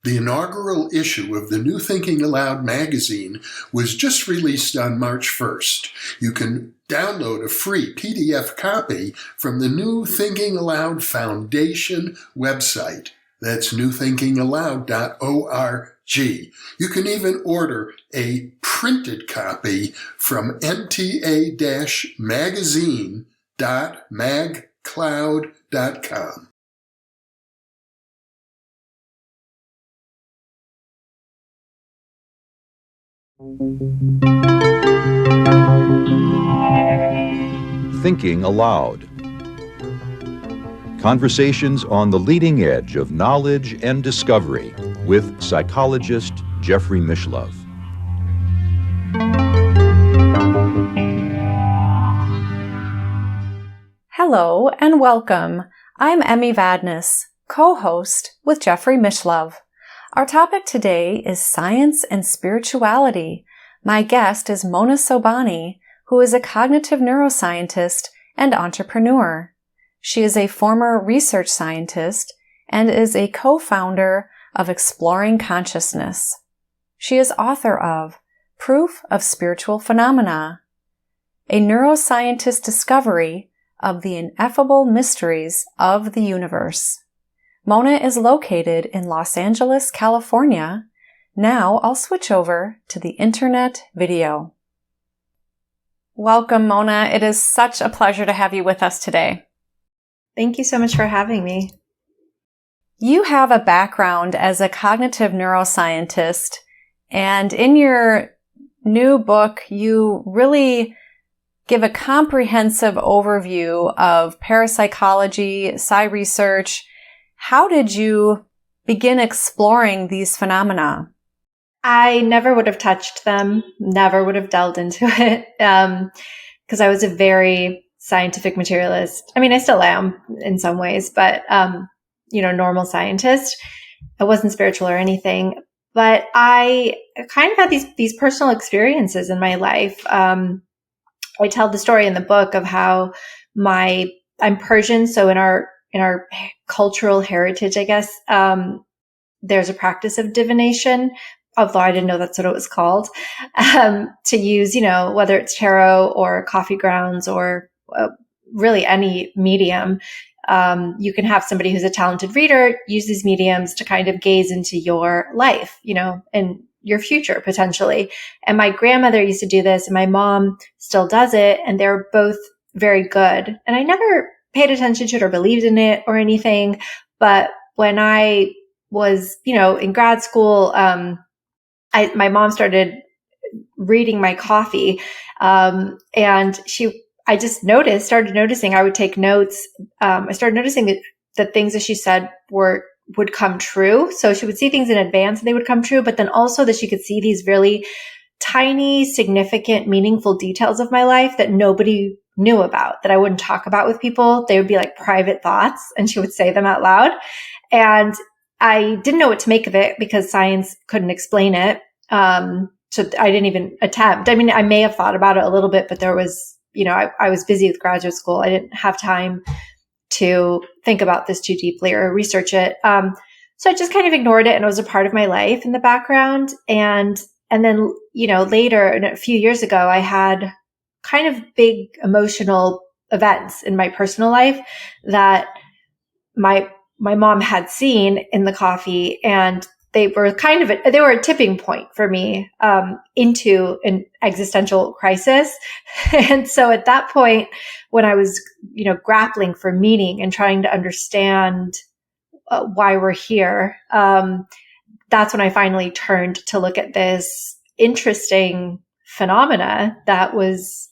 The inaugural issue of the New Thinking Aloud magazine was just released on March 1st. You can download a free PDF copy from the New Thinking Aloud Foundation website. That's newthinkingaloud.org. You can even order a printed copy from nta-magazine.magcloud.com. Thinking Aloud. Conversations on the leading edge of knowledge and discovery with psychologist Jeffrey Mishlove. Hello and welcome. I'm Emmy Vadnais, co-host with Jeffrey Mishlove. Our topic today is science and spirituality. My guest is Mona Sobhani, who is a cognitive neuroscientist and entrepreneur. She is a former research scientist and is a co-founder of Exploring Consciousness. She is author of Proof of Spiritual Phenomena, a neuroscientist discovery of the ineffable mysteries of the universe. Mona is located in Los Angeles, California. Now I'll switch over to the internet video. Welcome, Mona. It is such a pleasure to have you with us today. Thank you so much for having me. You have a background as a cognitive neuroscientist, and in your new book, you really give a comprehensive overview of parapsychology, psi research. How did you begin exploring these phenomena? I never would have touched them, never would have delved into it, because I was a very scientific materialist. I mean, I still am in some ways, but, normal scientist. I wasn't spiritual or anything, but I kind of had these personal experiences in my life. I tell the story in the book of how I'm Persian, so in our cultural heritage, I guess, there's a practice of divination, although I didn't know that's what it was called, to use, whether it's tarot or coffee grounds or really any medium. You can have somebody who's a talented reader use these mediums to kind of gaze into your life, and your future potentially. And my grandmother used to do this, and my mom still does it, and they're both very good. And I never paid attention to it or believed in it or anything. But when I was, in grad school, my mom started reading my coffee, and I just started noticing I would take notes. I started noticing that things that she said would come true. So she would see things in advance and they would come true, but then also that she could see these really tiny, significant, meaningful details of my life that nobody knew about, that I wouldn't talk about with people. They would be like private thoughts, and she would say them out loud. And I didn't know what to make of it because science couldn't explain it. So I didn't even attempt. I mean, I may have thought about it a little bit, but there was, I was busy with graduate school. I didn't have time to think about this too deeply or research it. So I just kind of ignored it, and it was a part of my life in the background. And then, later, a few years ago, I had kind of big emotional events in my personal life that my mom had seen in the coffee, and they were a tipping point for me into an existential crisis. And so at that point, when I was, grappling for meaning and trying to understand why we're here, that's when I finally turned to look at this interesting phenomena that was,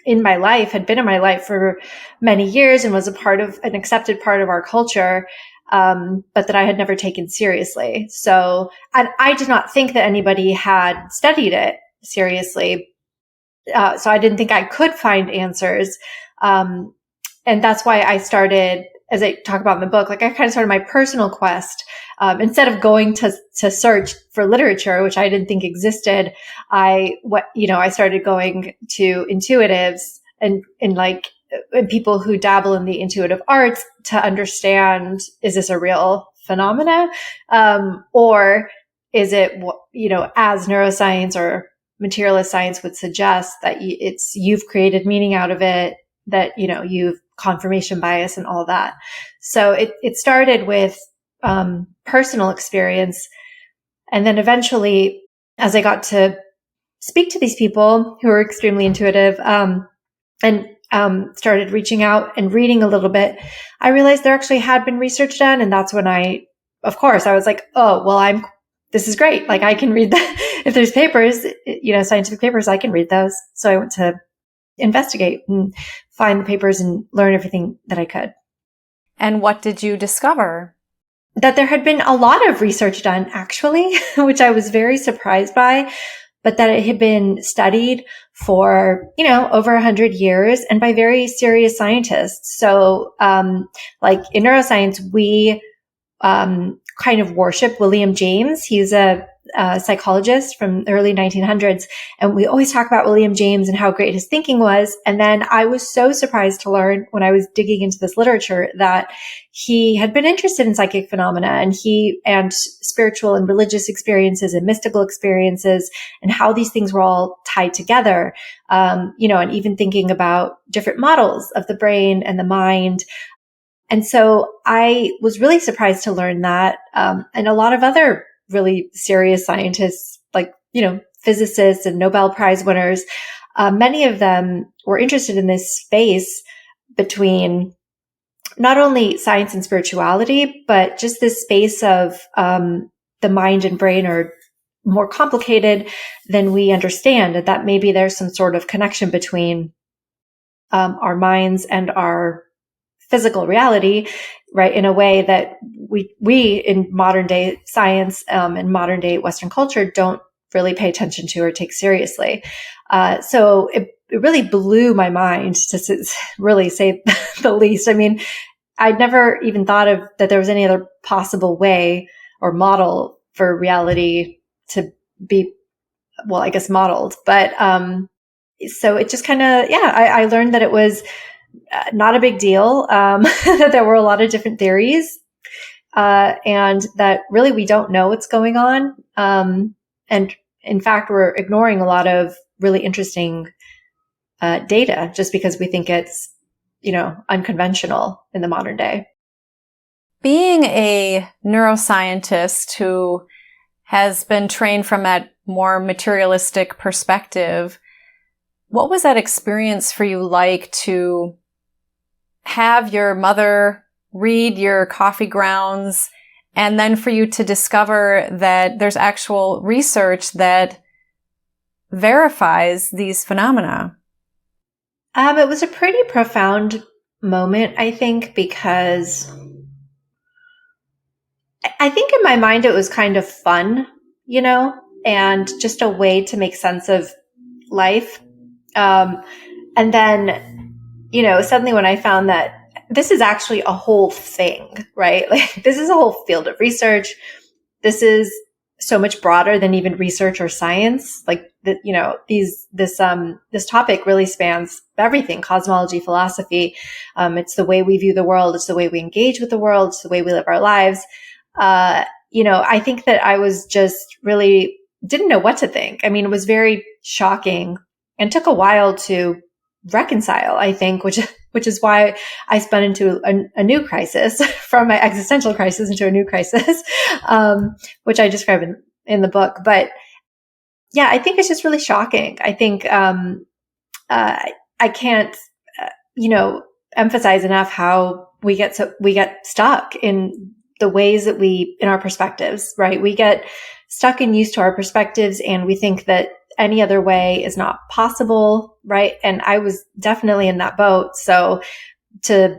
in my life, had been in my life for many years and was an accepted part of our culture, but that I had never taken seriously. So, and I did not think that anybody had studied it seriously. So I didn't think I could find answers. And that's why I started, as I talk about in the book, I kind of started my personal quest. Instead of going to search for literature, which I didn't think existed, I started going to intuitives and people who dabble in the intuitive arts to understand, is this a real phenomena? Or is it, as neuroscience or materialist science would suggest, that you've created meaning out of it, that, you've confirmation bias and all that. So it started with personal experience. And then eventually, as I got to speak to these people who were extremely intuitive, and started reaching out and reading a little bit, I realized there actually had been research done. And that's when I was like, oh, well, this is great. Like, I can read that. If there's papers, scientific papers, I can read those. So I went to investigate and find the papers and learn everything that I could. And what did you discover? That there had been a lot of research done, actually, which I was very surprised by, but that it had been studied for, over 100 years and by very serious scientists. So, like in neuroscience, we kind of worship William James. He's a psychologist from the early 1900s. And we always talk about William James and how great his thinking was. And then I was so surprised to learn when I was digging into this literature that he had been interested in psychic phenomena and spiritual and religious experiences and mystical experiences and how these things were all tied together. And even thinking about different models of the brain and the mind. And so I was really surprised to learn that. And a lot of other really serious scientists, like, physicists and Nobel Prize winners, many of them were interested in this space between not only science and spirituality, but just this space of the mind and brain are more complicated than we understand, and that maybe there's some sort of connection between our minds and our physical reality, right? In a way that we in modern day science and modern day Western culture don't really pay attention to or take seriously. So it really blew my mind, to really say the least. I mean, I'd never even thought of that there was any other possible way or model for reality to be, well, I guess modeled. But so it just kind of, I learned that it was not a big deal, that there were a lot of different theories, and that really we don't know what's going on. And in fact, we're ignoring a lot of really interesting data just because we think it's, unconventional in the modern day. Being a neuroscientist who has been trained from that more materialistic perspective, what was that experience for you like to have your mother read your coffee grounds and then for you to discover that there's actual research that verifies these phenomena? It was a pretty profound moment, I think, because I think in my mind it was kind of fun, and just a way to make sense of life. And then, suddenly when I found that this is actually a whole thing, right? Like, this is a whole field of research. This is so much broader than even research or science. Like, this topic really spans everything: cosmology, philosophy. It's the way we view the world. It's the way we engage with the world. It's the way we live our lives. I think that I was just really didn't know what to think. I mean, it was very shocking and took a while to reconcile, I think, which is why I spun into a new crisis, from my existential crisis into a new crisis, which I describe in the book. But yeah, I think it's just really shocking. I think I can't, emphasize enough how we get stuck in the ways that in our perspectives, right? We get stuck and used to our perspectives, and we think that any other way is not possible, right? And I was definitely in that boat. So to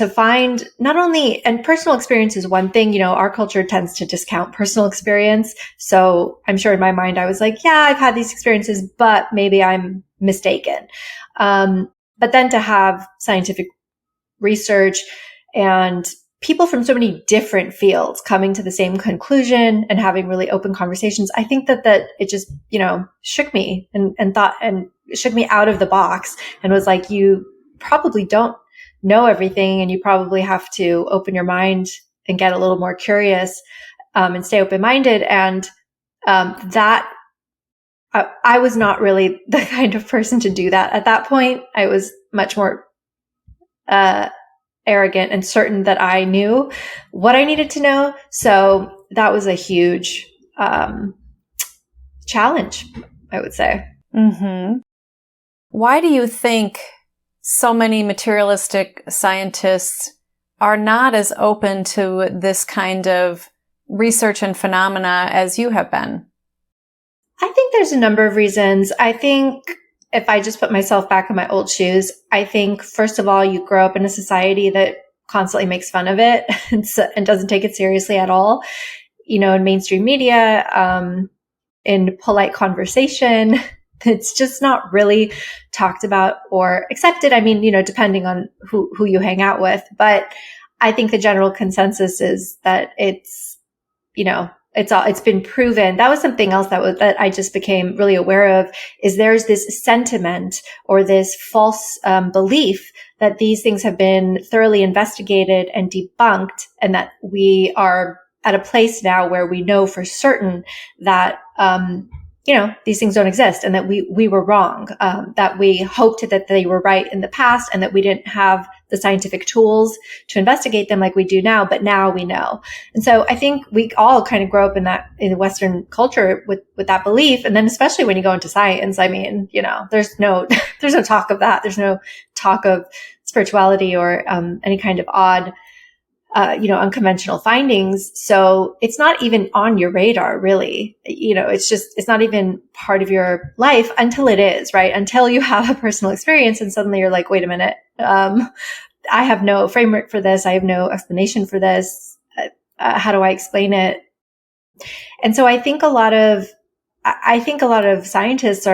find not only, and personal experience is one thing, our culture tends to discount personal experience. So I'm sure in my mind, I was like, yeah, I've had these experiences, but maybe I'm mistaken. But then to have scientific research and people from so many different fields coming to the same conclusion and having really open conversations, I think that it just, shook me and shook me out of the box and was like, you probably don't know everything, and you probably have to open your mind and get a little more curious, and stay open-minded. And that I was not really the kind of person to do that at that point. I was much more arrogant and certain that I knew what I needed to know. So that was a huge challenge, I would say. Mm-hmm. Why do you think so many materialistic scientists are not as open to this kind of research and phenomena as you have been? I think there's a number of reasons. I think if I just put myself back in my old shoes, I think, first of all, you grow up in a society that constantly makes fun of it and doesn't take it seriously at all. You know, in mainstream media, in polite conversation, it's just not really talked about or accepted. I mean, you know, depending on who you hang out with. But I think the general consensus is that it's, you know, it's been proven. That was something else that I just became really aware of, is there's this sentiment or this false belief that these things have been thoroughly investigated and debunked, and that we are at a place now where we know for certain that, you know, these things don't exist, and that we were wrong, that we hoped that they were right in the past, and that we didn't have the scientific tools to investigate them like we do now, but now we know. And so I think we all kind of grow up in Western culture with that belief. And then especially when you go into science, I mean, you know, there's no talk of that. There's no talk of spirituality or any kind of odd, you know, unconventional findings. So it's not even on your radar, really. You know, it's not even part of your life until it is, right? Until you have a personal experience and suddenly you're like, wait a minute, I have no framework for this. I have no explanation for this. How do I explain it? And so I think a lot of scientists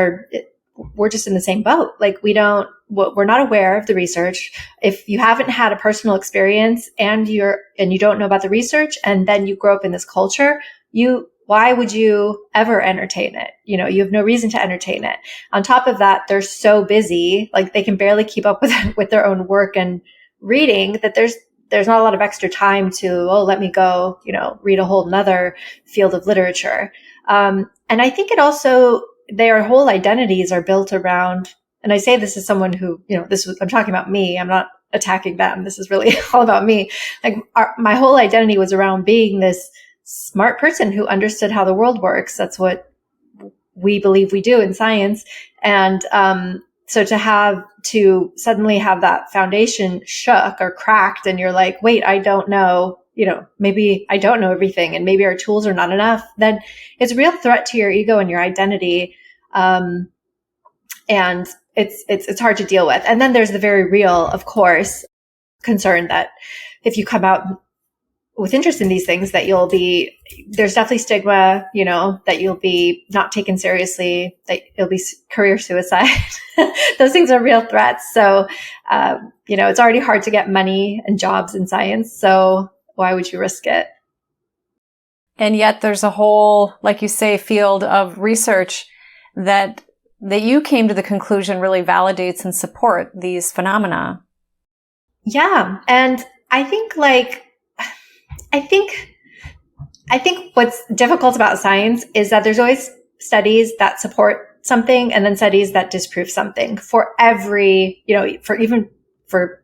we're just in the same boat. Like we're not aware of the research. If you haven't had a personal experience and you don't know about the research, and then you grow up in this culture, why would you ever entertain it? You know, you have no reason to entertain it. On top of that, they're so busy, like they can barely keep up with their own work and reading, that there's not a lot of extra time to, let me go, you know, read a whole nother field of literature. And I think it also, their whole identities are built around, and I say this as someone who, you know, I'm talking about me. I'm not attacking them. This is really all about me. Like my whole identity was around being this smart person who understood how the world works. That's what we believe we do in science. And, so to suddenly have that foundation shook or cracked, and you're like, wait, I don't know, you know, maybe I don't know everything, and maybe our tools are not enough, then it's a real threat to your ego and your identity. And it's hard to deal with. And then there's the very real, of course, concern that if you come out with interest in these things, that there's definitely stigma, you know, that you'll be not taken seriously, that it'll be career suicide. Those things are real threats. So, you know, it's already hard to get money and jobs in science. So why would you risk it? And yet there's a whole, like you say, field of research that you came to the conclusion really validates and support these phenomena. Yeah. And I think what's difficult about science is that there's always studies that support something and then studies that disprove something for every, you know, for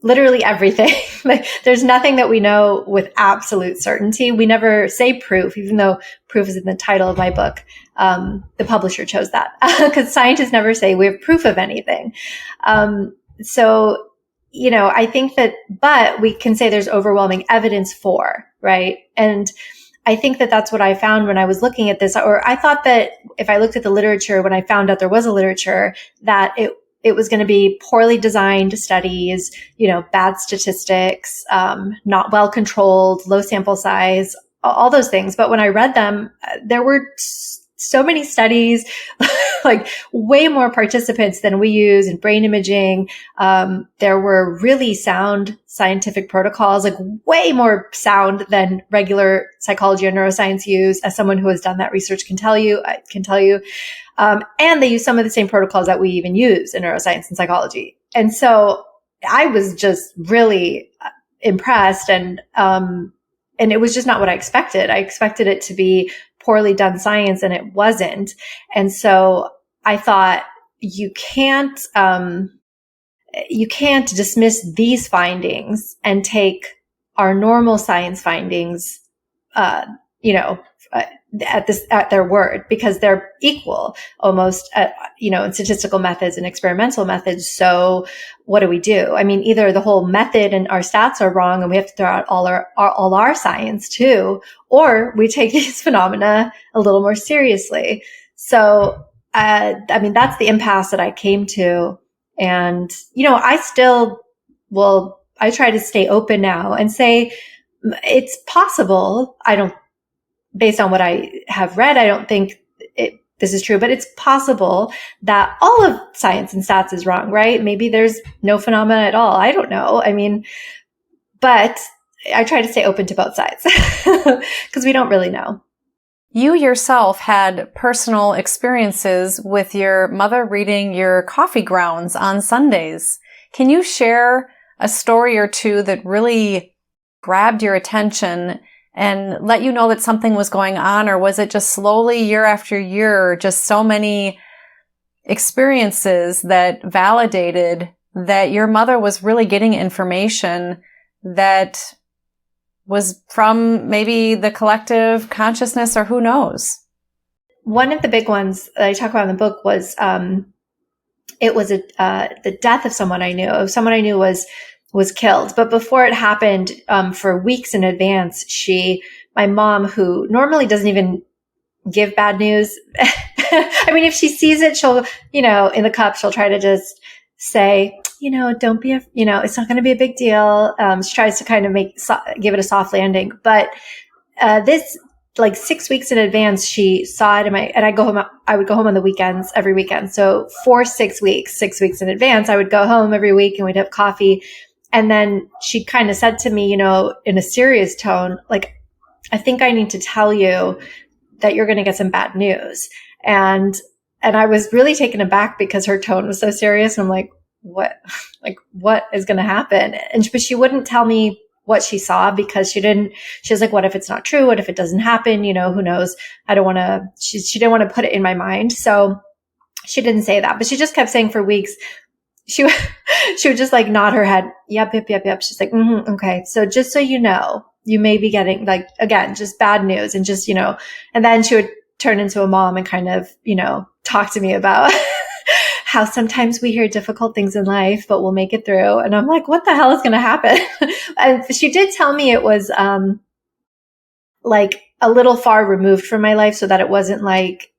literally everything. Like, there's nothing that we know with absolute certainty. We never say proof, even though proof is in the title of my book. The publisher chose that because scientists never say we have proof of anything. So, you know, I think but we can say there's overwhelming evidence for, right? And I think that's what I found when I was looking at this, or I thought that if I looked at the literature, when I found out there was a literature, that it was going to be poorly designed studies, you know, bad statistics, not well controlled, low sample size, all those things. But when I read them, there were so many studies, like way more participants than we use in brain imaging. There were really sound scientific protocols, like way more sound than regular psychology or neuroscience use, as someone who has done that research can tell you. And they use some of the same protocols that we even use in neuroscience and psychology. And so I was just really impressed and and it was just not what I expected. I expected it to be poorly done science, and it wasn't. And so I thought, you can't dismiss these findings and take our normal science findings, at their word, because they're equal almost, in statistical methods and experimental methods. So what do? I mean, either the whole method and our stats are wrong and we have to throw out all our science too, or we take these phenomena a little more seriously. So, that's the impasse that I came to. And, I try to stay open now and say it's possible. Based on what I have read, I don't think this is true, but it's possible that all of science and stats is wrong, right? Maybe there's no phenomena at all. I don't know. But I try to stay open to both sides because we don't really know. You yourself had personal experiences with your mother reading your coffee grounds on Sundays. Can you share a story or two that really grabbed your attention and let you know that something was going on? Or was it just slowly, year after year, just so many experiences that validated that your mother was really getting information that was from maybe the collective consciousness, or who knows? One of the big ones that I talk about in the book was, it was the death of someone I knew. Someone I knew was killed. But before it happened, for weeks in advance, my mom, who normally doesn't even give bad news. If she sees it, she'll, in the cup, she'll try to just say, don't be, it's not going to be a big deal. She tries to kind of give it a soft landing. But, this, like 6 weeks in advance, she saw it and I would go home on the weekends, every weekend. So for 6 weeks, 6 weeks in advance, I would go home every week and we'd have coffee. And then she kind of said to me, in a serious tone, like, I think I need to tell you that you're going to get some bad news. And I was really taken aback because her tone was so serious. And I'm like, what is going to happen? But she wouldn't tell me what she saw because she was like, what if it's not true? What if it doesn't happen? Who knows? She didn't want to put it in my mind. So she didn't say that, but she just kept saying for weeks, she would just like nod her head. Yep. She's like, okay. So just so you know, you may be getting again, just bad news and just, and then she would turn into a mom and kind of, talk to me about how sometimes we hear difficult things in life, but we'll make it through. And I'm like, what the hell is going to happen? And she did tell me it was, like a little far removed from my life so that it wasn't like,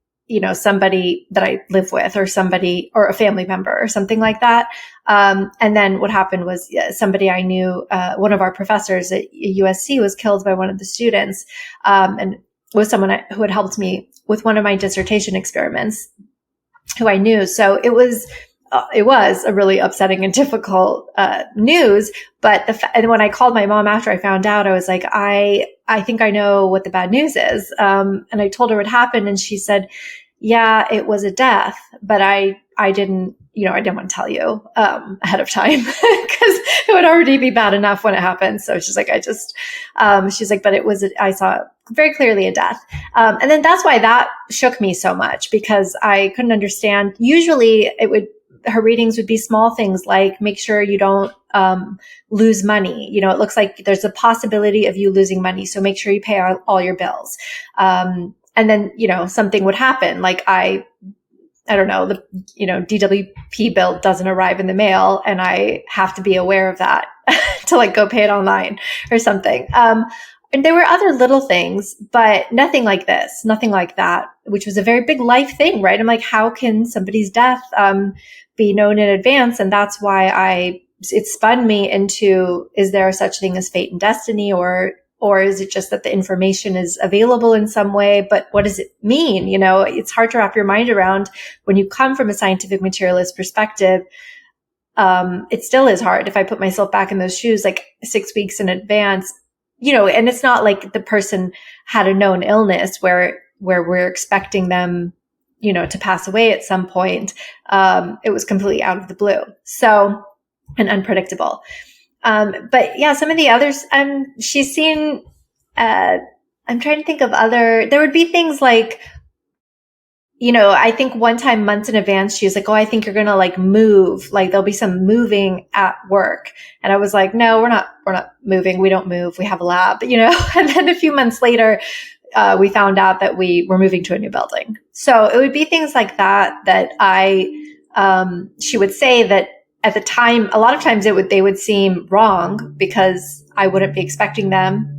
somebody that I live with or somebody or a family member or something like that. And then what happened was somebody I knew, one of our professors at USC was killed by one of the students, and was someone who had helped me with one of my dissertation experiments, who I knew. So it was a really upsetting and difficult news. But and when I called my mom after I found out, I was like, I think I know what the bad news is. And I told her what happened, and she said, yeah, it was a death, but I didn't want to tell you ahead of time because it would already be bad enough when it happened. So she's like, she's like, but I saw very clearly a death. And then that's why that shook me so much, because I couldn't understand. Usually her readings would be small things like make sure you don't lose money. It looks like there's a possibility of you losing money. So make sure you pay all your bills. And then, something would happen. Like I don't know, the, DWP bill doesn't arrive in the mail and I have to be aware of that to go pay it online or something. And there were other little things, but nothing like this, nothing like that, which was a very big life thing, right? I'm like, how can somebody's death be known in advance? And that's why it spun me into, is there such thing as fate and destiny, or is it just that the information is available in some way? But what does it mean? It's hard to wrap your mind around when you come from a scientific materialist perspective. It still is hard if I put myself back in those shoes, 6 weeks in advance. And it's not like the person had a known illness where we're expecting them, to pass away at some point. It was completely out of the blue. So, and unpredictable. But yeah, some of the others, she's seen, I'm trying to think of there would be things like, I think one time months in advance, she was like, oh, I think you're going to like move. Like there'll be some moving at work. And I was like, no, we're not moving. We don't move. We have a lab, and then a few months later, we found out that we were moving to a new building. So it would be things like that she would say that at the time, a lot of times they would seem wrong because I wouldn't be expecting them.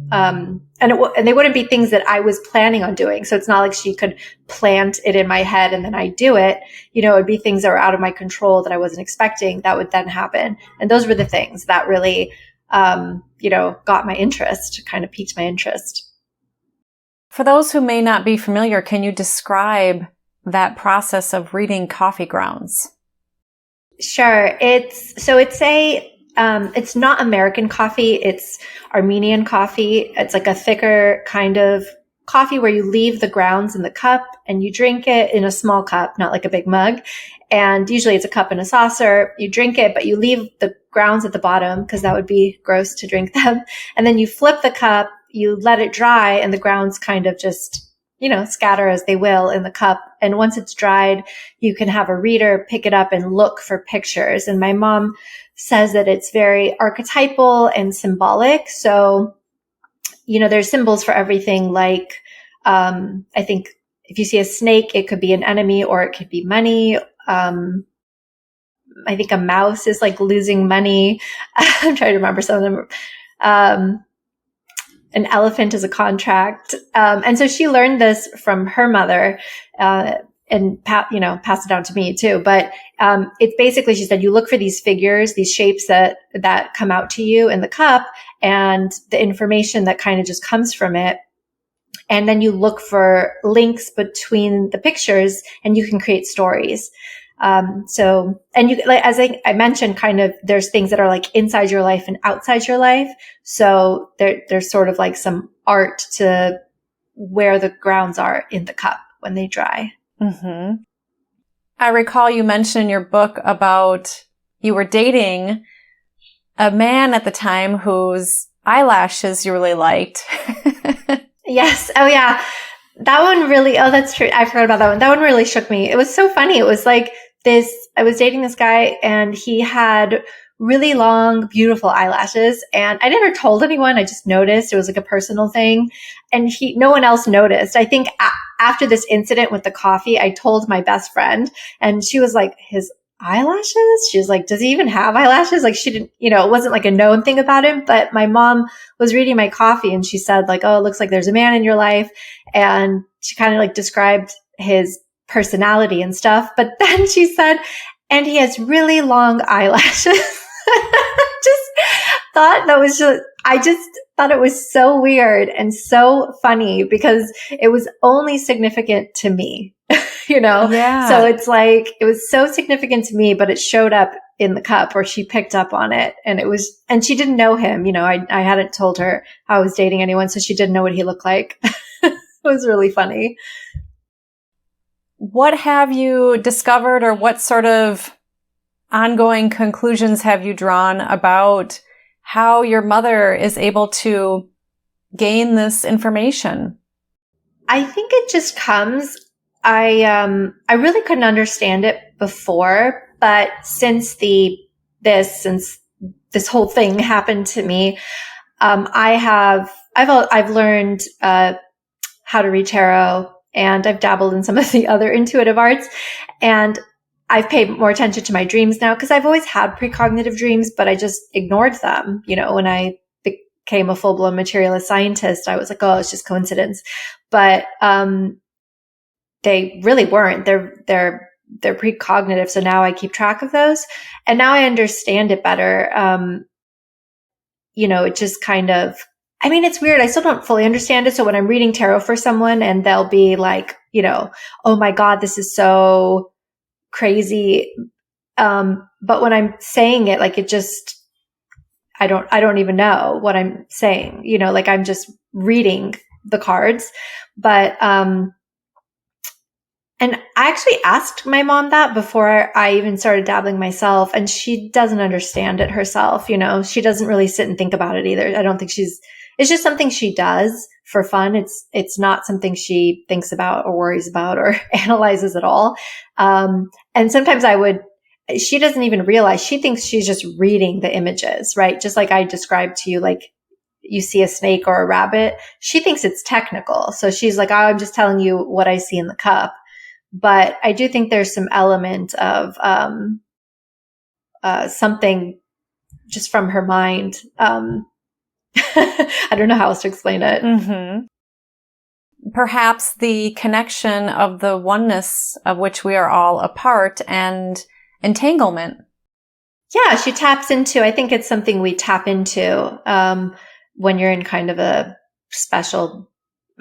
And they wouldn't be things that I was planning on doing. So it's not like she could plant it in my head and then I do it. It would be things that were out of my control that I wasn't expecting that would then happen. And those were the things that really, got my interest, kind of piqued my interest. For those who may not be familiar, can you describe that process of reading coffee grounds? Sure. It's not American coffee. It's Armenian coffee. It's like a thicker kind of coffee where you leave the grounds in the cup and you drink it in a small cup, not like a big mug. And usually it's a cup and a saucer. You drink it, but you leave the grounds at the bottom because that would be gross to drink them. And then you flip the cup, you let it dry, and the grounds kind of just scatter as they will in the cup. And once it's dried, you can have a reader pick it up and look for pictures. And my mom says that it's very archetypal and symbolic. So, there's symbols for everything. Like, I think if you see a snake, it could be an enemy or it could be money. I think a mouse is like losing money. I'm trying to remember some of them. An elephant is a contract. And so she learned this from her mother, and passed it down to me too. But, it's basically, she said, you look for these figures, these shapes that come out to you in the cup and the information that kind of just comes from it. And then you look for links between the pictures and you can create stories. And you, like, as I mentioned, kind of, there's things that are like inside your life and outside your life. So there's sort of like some art to where the grounds are in the cup when they dry. Mm-hmm. I recall you mentioned in your book about you were dating a man at the time whose eyelashes you really liked. Yes. Oh yeah. That one really, oh, that's true. I forgot about that one. That one really shook me. It was so funny. It was like I was dating this guy and he had really long, beautiful eyelashes. And I never told anyone. I just noticed. It was like a personal thing. And no one else noticed. I think after this incident with the coffee, I told my best friend and she was like, his eyelashes? She was like, does he even have eyelashes? Like she didn't, it wasn't like a known thing about him, but my mom was reading my coffee and she said like, oh, it looks like there's a man in your life. And she kind of like described his personality and stuff. But then she said, and he has really long eyelashes. I just thought it was so weird and so funny because it was only significant to me, Yeah. So it's like, it was so significant to me, but it showed up in the cup or she picked up on it and she didn't know him. I hadn't told her I was dating anyone, so she didn't know what he looked like. It was really funny. What have you discovered or what sort of ongoing conclusions have you drawn about how your mother is able to gain this information? I think it just comes. I really couldn't understand it before, but since this whole thing happened to me, I've learned how to read tarot, and I've dabbled in some of the other intuitive arts, and I've paid more attention to my dreams now because I've always had precognitive dreams, but I just ignored them. When I became a full-blown materialist scientist, I was like, oh, it's just coincidence. But they really weren't. They're precognitive. So now I keep track of those, and now I understand it better. It just kind of, it's weird. I still don't fully understand it. So when I'm reading tarot for someone and they'll be like, oh my God, this is so crazy. But when I'm saying it, like it just, I don't even know what I'm saying, like I'm just reading the cards. But, and I actually asked my mom that before I even started dabbling myself, and she doesn't understand it herself. She doesn't really sit and think about it either. I don't think she's it's just something she does for fun. It's not something she thinks about or worries about or analyzes at all. And sometimes she doesn't even realize, she thinks she's just reading the images, right? Just like I described to you, like you see a snake or a rabbit, she thinks it's technical. So she's like, oh, I'm just telling you what I see in the cup. But I do think there's some element of something just from her mind. I don't know how else to explain it. Mm-hmm. Perhaps the connection of the oneness of which we are all a part and entanglement. Yeah, she taps into, I think it's something we tap into when you're in kind of a special,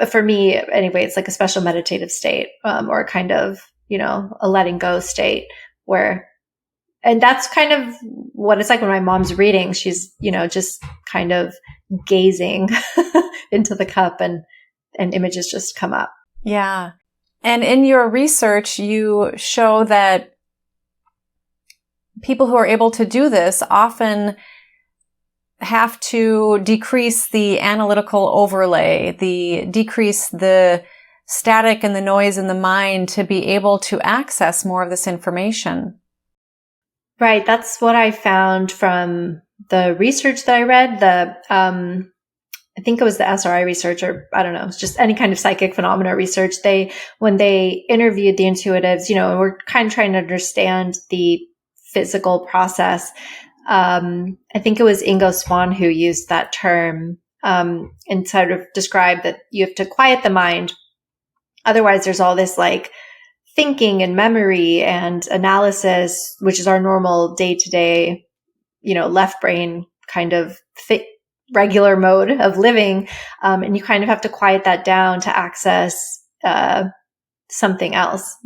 for me anyway, it's like a special meditative state or kind of, a letting go state and that's kind of what it's like when my mom's reading. She's, just kind of gazing into the cup and images just come up. Yeah. And in your research, you show that people who are able to do this often have to decrease the analytical overlay, decrease the static and the noise in the mind to be able to access more of this information. Right. That's what I found from the research that I read. I think it was the SRI research, or I don't know, it's just any kind of psychic phenomena research. When they interviewed the intuitives, we're kind of trying to understand the physical process. I think it was Ingo Swann who used that term and sort of described that you have to quiet the mind. Otherwise, there's all this like thinking and memory and analysis, which is our normal day-to-day, left brain kind of regular mode of living. And you kind of have to quiet that down to access something else,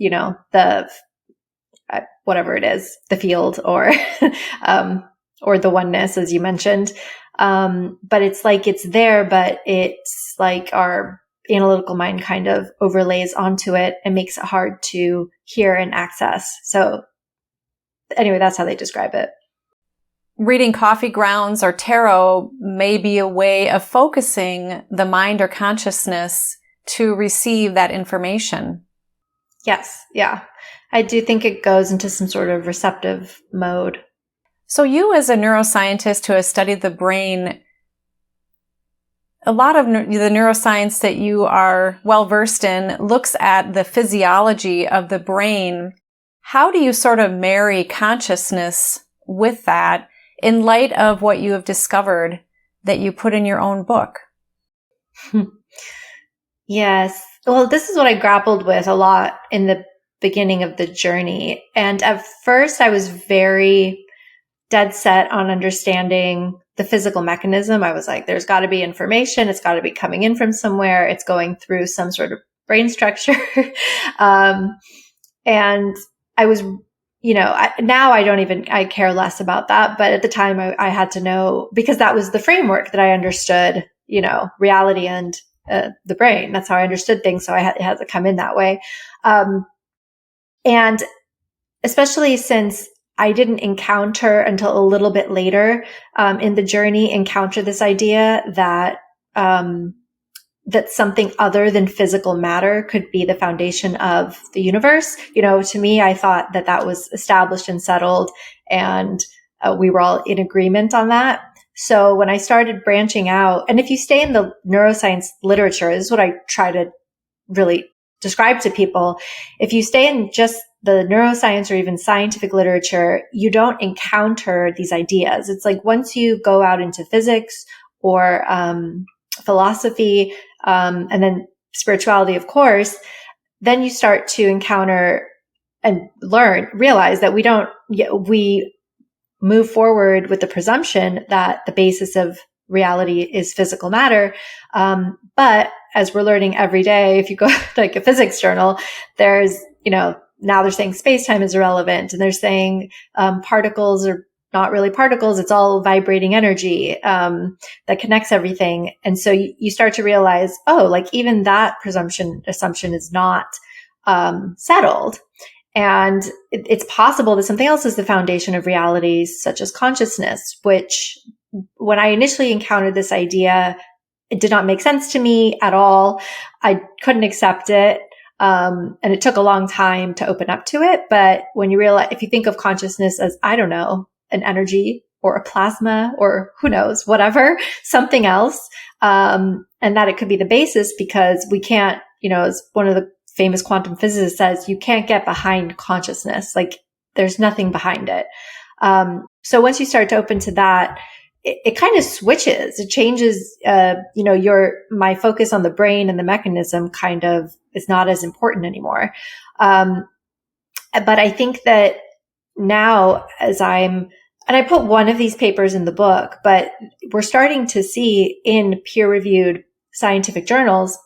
whatever it is, the field or the oneness, as you mentioned. But it's like it's there, but it's like our analytical mind kind of overlays onto it and makes it hard to hear and access. So anyway, that's how they describe it. Reading coffee grounds or tarot may be a way of focusing the mind or consciousness to receive that information. Yes. Yeah. I do think it goes into some sort of receptive mode. So you, as a neuroscientist who has studied the brain, a lot of the neuroscience that you are well versed in looks at the physiology of the brain. How do you sort of marry consciousness with that in light of what you have discovered that you put in your own book? Yes. Well, this is what I grappled with a lot in the beginning of the journey. And at first I was very dead set on understanding the physical mechanism. I was like, there's got to be information. It's got to be coming in from somewhere. It's going through some sort of brain structure. And I was, now I care less about that. But at the time I had to know, because that was the framework that I understood, reality and the brain. That's how I understood things. So it had to come in that way. And especially since I didn't encounter until a little bit later in the journey, encounter this idea that that something other than physical matter could be the foundation of the universe. To me, I thought that was established and settled, and we were all in agreement on that. So when I started branching out, and if you stay in the neuroscience literature, this is what I try to really describe to people. If you stay in just the neuroscience or even scientific literature, you don't encounter these ideas. It's like once you go out into physics or philosophy, and then spirituality, of course, then you start to encounter and realize that we move forward with the presumption that the basis of reality is physical matter. But as we're learning every day, if you go to like a physics journal, there's, now they're saying space-time is irrelevant, and they're saying particles are not really particles. It's all vibrating energy that connects everything. And so you start to realize, like even that assumption is not settled. And it's possible that something else is the foundation of reality, such as consciousness, which when I initially encountered this idea, It did not make sense to me at all. I couldn't accept it. And it took a long time to open up to it. But when you realize, if you think of consciousness as, I don't know, an energy or a plasma or who knows, whatever, something else, and that it could be the basis, because we can't, as one of the famous quantum physicists says, you can't get behind consciousness. Like there's nothing behind it. So once you start to open to that, it kind of switches. It changes, my focus on the brain and the mechanism kind of is not as important anymore. But I think that now and I put one of these papers in the book, but we're starting to see in peer-reviewed scientific journals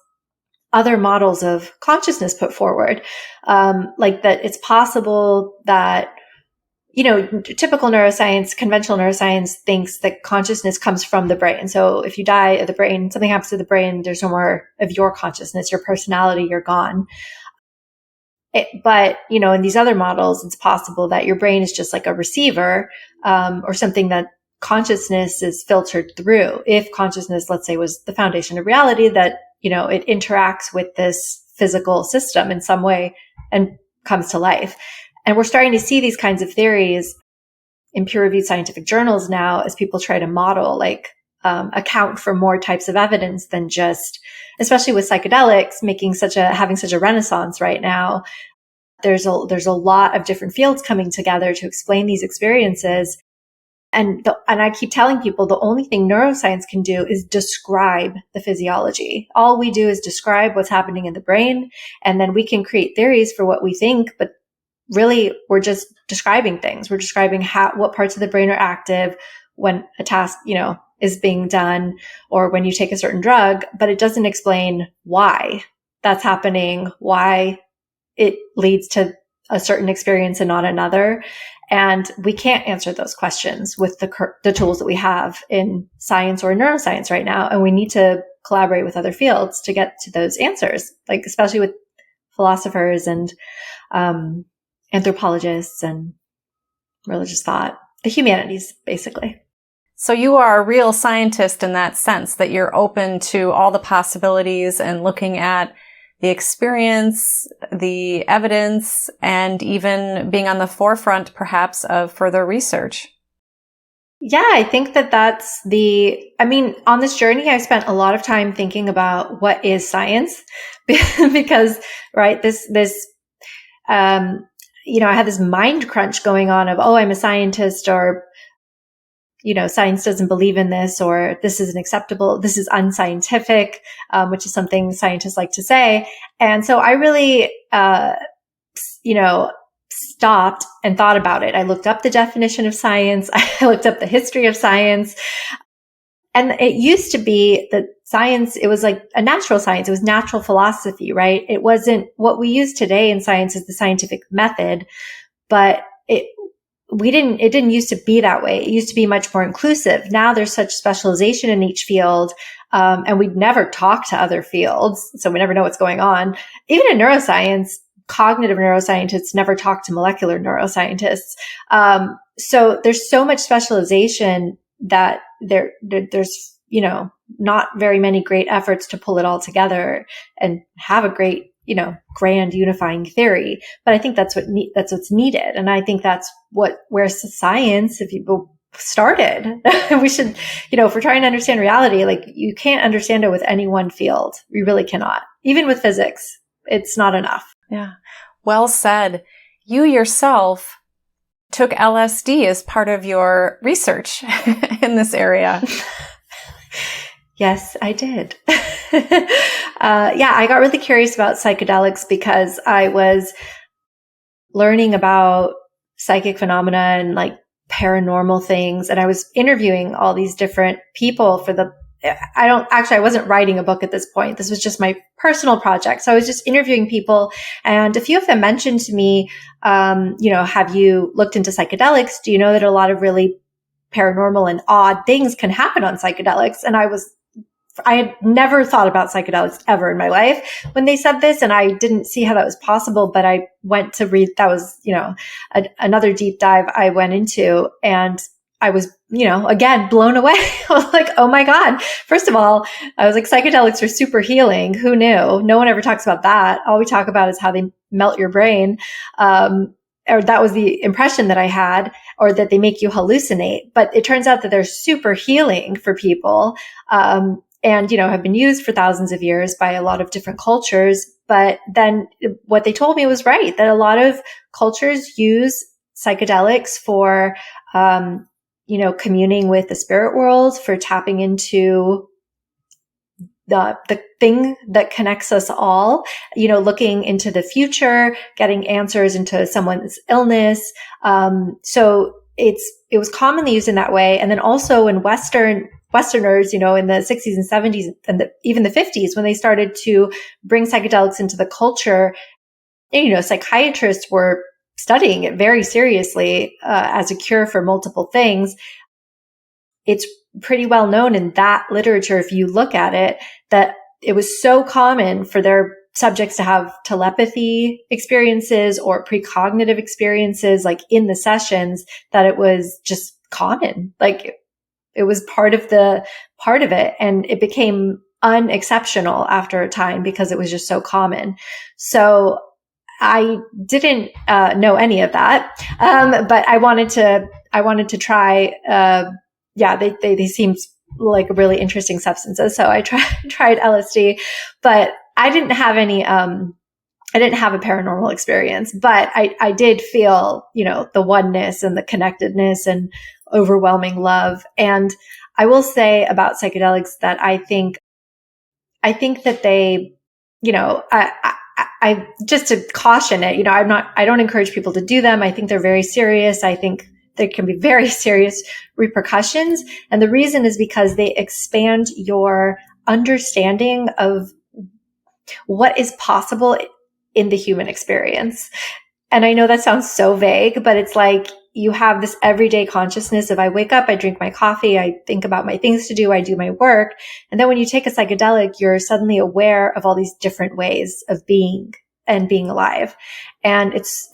other models of consciousness put forward, like that it's possible that, typical neuroscience, conventional neuroscience thinks that consciousness comes from the brain. So if you die of the brain, something happens to the brain, there's no more of your consciousness, your personality, you're gone. But in these other models, it's possible that your brain is just like a receiver, or something that consciousness is filtered through. If consciousness, let's say, was the foundation of reality, that, it interacts with this physical system in some way and comes to life. And we're starting to see these kinds of theories in peer-reviewed scientific journals now, as people try to model, account for more types of evidence than just, especially with psychedelics, having such a renaissance right now. There's a lot of different fields coming together to explain these experiences. And I keep telling people the only thing neuroscience can do is describe the physiology. All we do is describe what's happening in the brain, and then we can create theories for what we think, but really we're just describing things. We're describing what parts of the brain are active when a task, is being done, or when you take a certain drug, but it doesn't explain why that's happening, why it leads to a certain experience and not another. And we can't answer those questions with the tools that we have in science or neuroscience right now. And we need to collaborate with other fields to get to those answers, especially with philosophers and anthropologists and religious thought, the humanities, basically. So you are a real scientist in that sense, that you're open to all the possibilities and looking at the experience, the evidence, and even being on the forefront, perhaps, of further research. Yeah, I think that's on this journey, I spent a lot of time thinking about what is science, because, right, I had this mind crunch going on of, I'm a scientist, or, science doesn't believe in this, or this isn't acceptable, this is unscientific, which is something scientists like to say. And so I really, stopped and thought about it. I looked up the definition of science. I looked up the history of science. And it used to be that science, it was like a natural science. It was natural philosophy, right? It wasn't what we use today in science is the scientific method, but it didn't used to be that way. It used to be much more inclusive. Now there's such specialization in each field, and we never talk to other fields, so we never know what's going on. Even in neuroscience, cognitive neuroscientists never talk to molecular neuroscientists. So there's so much specialization that there's not very many great efforts to pull it all together and have a great grand unifying theory. But I think that's what's needed. And I think that's where science, if you started, we should, if we're trying to understand reality, you can't understand it with any one field. We really cannot. Even with physics, it's not enough. Yeah. Well said. You yourself took LSD as part of your research in this area. Yes, I did. I got really curious about psychedelics because I was learning about psychic phenomena and paranormal things. And I was interviewing all these different people I wasn't writing a book at this point. This was just my personal project. So I was just interviewing people, and a few of them mentioned to me, have you looked into psychedelics? Do you know that a lot of really paranormal and odd things can happen on psychedelics? And I had never thought about psychedelics ever in my life when they said this, and I didn't see how that was possible, but I went to read, that was, another deep dive I went into, and I was, again, blown away. I was like, oh my God. First of all, I was like, psychedelics are super healing. Who knew? No one ever talks about that. All we talk about is how they melt your brain. Or that was the impression that I had, or that they make you hallucinate. But it turns out that they're super healing for people. And, have been used for thousands of years by a lot of different cultures. But then what they told me was right, that a lot of cultures use psychedelics for, communing with the spirit world, for tapping into the thing that connects us all, looking into the future, getting answers into someone's illness. So it was commonly used in that way. And then also in Westerners, in the 60s and 70s and even the 50s, when they started to bring psychedelics into the culture, psychiatrists were studying it very seriously as a cure for multiple things. It's pretty well known in that literature, if you look at it, that it was so common for their subjects to have telepathy experiences or precognitive experiences, like in the sessions, that it was just common. Like it was part of it, and it became unexceptional after a time because it was just so common. So I didn't know any of that, but I wanted to try. They seemed like really interesting substances, so I tried LSD, but I didn't have any. I didn't have a paranormal experience, but I did feel, the oneness and the connectedness and overwhelming love. And I will say about psychedelics that I think that they, I just to caution it, I don't encourage people to do them. I think they're very serious. I think there can be very serious repercussions. And the reason is because they expand your understanding of what is possible in the human experience. And I know that sounds so vague, but it's like you have this everyday consciousness of I wake up, I drink my coffee, I think about my things to do, I do my work. And then when you take a psychedelic, you're suddenly aware of all these different ways of being and being alive. And it's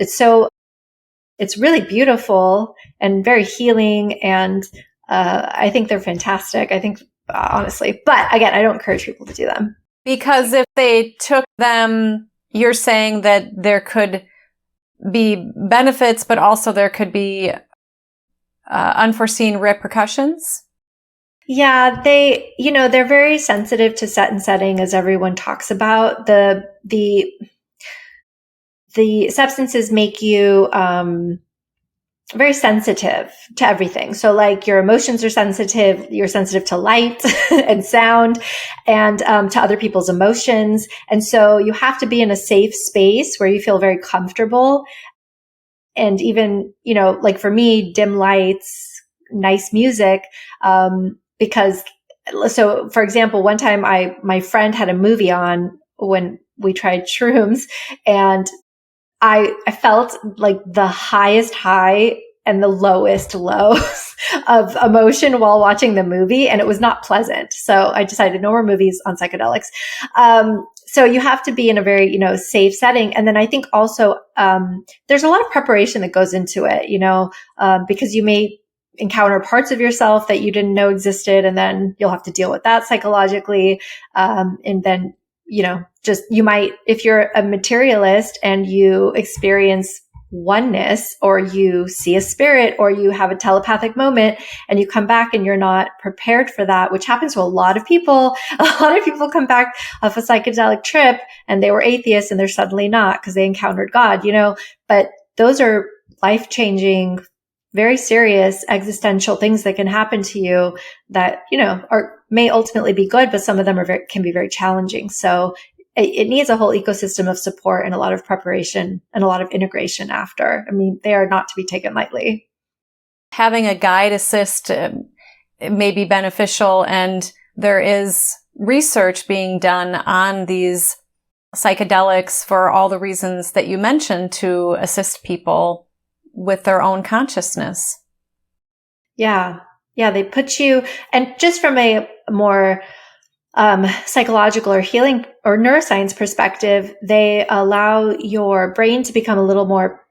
really beautiful and very healing. And I think they're fantastic. I think, honestly, but again, I don't encourage people to do them. Because if they took them, you're saying that there could be benefits, but also there could be unforeseen repercussions? Yeah, they're very sensitive to set and setting, as everyone talks about. The substances make you very sensitive to everything. So like your emotions are sensitive, you're sensitive to light and sound and to other people's emotions. And so you have to be in a safe space where you feel very comfortable. And even, like for me, dim lights, nice music, because so for example, one time my friend had a movie on when we tried shrooms, and I felt like the highest high and the lowest lows of emotion while watching the movie, and it was not pleasant. So I decided no more movies on psychedelics. So you have to be in a very, safe setting. And then I think also, there's a lot of preparation that goes into it, because you may encounter parts of yourself that you didn't know existed, and then you'll have to deal with that psychologically. And then, you might, if you're a materialist and you experience oneness, or you see a spirit, or you have a telepathic moment and you come back and you're not prepared for that, which happens to a lot of people. A lot of people come back off a psychedelic trip and they were atheists and they're suddenly not because they encountered God, but those are life-changing, very serious existential things that can happen to you that, may ultimately be good, but some of them can be very challenging. So it needs a whole ecosystem of support and a lot of preparation and a lot of integration after. I mean, they are not to be taken lightly. Having a guide assist may be beneficial, and there is research being done on these psychedelics for all the reasons that you mentioned, to assist people with their own consciousness. Yeah, they put you, and just from a more psychological or healing or neuroscience perspective, they allow your brain to become a little more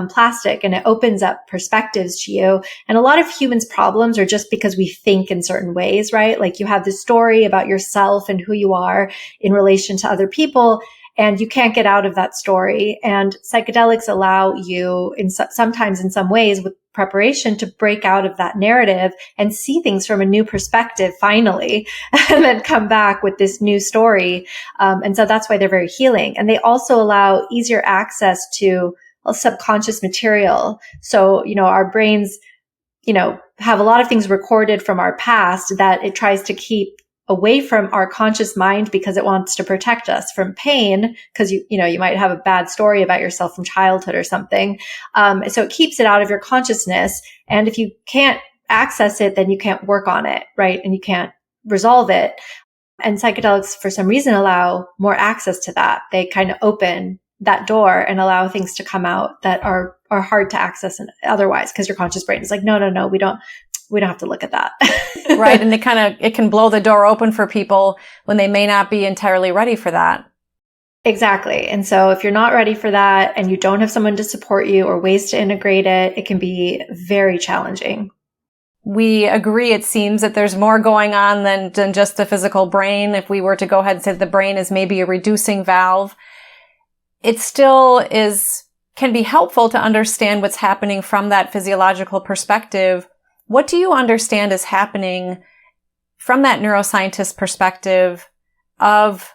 plastic, and it opens up perspectives to you. And a lot of humans' problems are just because we think in certain ways, right? Like you have this story about yourself and who you are in relation to other people, and you can't get out of that story. And psychedelics allow you, sometimes in some ways with preparation, to break out of that narrative and see things from a new perspective, finally, and then come back with this new story. And so that's why they're very healing. And they also allow easier access to subconscious material. So, our brains, have a lot of things recorded from our past that it tries to keep away from our conscious mind because it wants to protect us from pain, because you might have a bad story about yourself from childhood or something. So it keeps it out of your consciousness. And if you can't access it, then you can't work on it, right? And you can't resolve it. And psychedelics, for some reason, allow more access to that. They kind of open that door and allow things to come out that are hard to access otherwise, because your conscious brain is like, no, we don't have to look at that. Right. And it can blow the door open for people when they may not be entirely ready for that. Exactly. And so if you're not ready for that and you don't have someone to support you or ways to integrate it, it can be very challenging. We agree. It seems that there's more going on than just the physical brain. If we were to go ahead and say the brain is maybe a reducing valve, it still can be helpful to understand what's happening from that physiological perspective. What do you understand is happening from that neuroscientist perspective of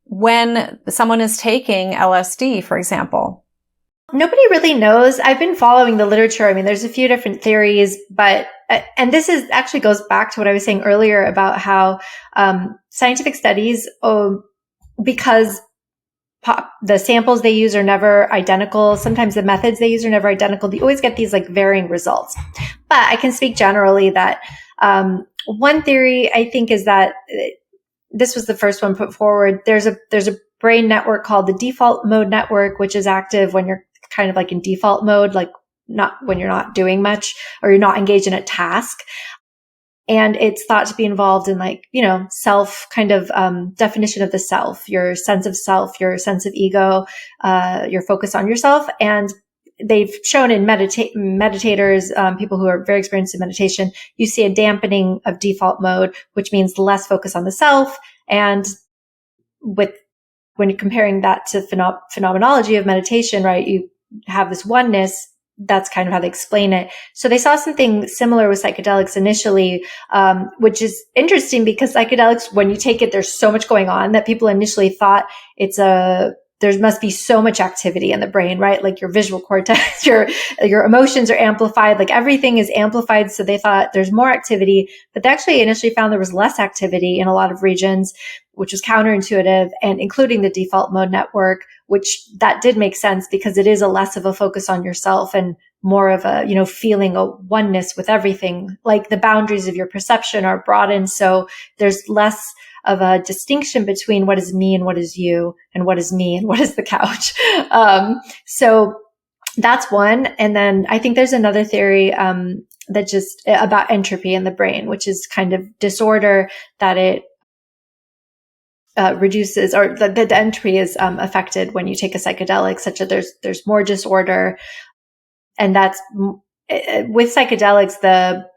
when someone is taking LSD, for example? Nobody really knows. I've been following the literature. I mean, there's a few different theories, but, and this actually goes back to what I was saying earlier about how, scientific studies, because the samples they use are never identical. Sometimes the methods they use are never identical. You always get these like varying results. But I can speak generally that one theory I think is that this was the first one put forward. There's a brain network called the default mode network, which is active when you're kind of like in default mode, like not when you're not doing much or you're not engaged in a task. And it's thought to be involved in self kind of definition of the self, your sense of self, your sense of ego, your focus on yourself. And they've shown in meditators, people who are very experienced in meditation, you see a dampening of default mode, which means less focus on the self. And when you're comparing that to phenomenology of meditation, right, you have this oneness. That's kind of how they explain it. So they saw something similar with psychedelics initially, which is interesting because psychedelics, when you take it, there's so much going on that people initially thought there must be so much activity in the brain, right? Like your visual cortex, your emotions are amplified, like everything is amplified. So they thought there's more activity, but they actually initially found there was less activity in a lot of regions, which was counterintuitive, and including the default mode network, which that did make sense because it is a less of a focus on yourself and more of a, feeling a oneness with everything. Like the boundaries of your perception are broadened. So there's less of a distinction between what is me and what is you, and what is me and what is the couch. So that's one. And then I think there's another theory, that just about entropy in the brain, which is kind of disorder that it reduces, or the entropy is affected when you take a psychedelic, such that there's more disorder. And that's with psychedelics,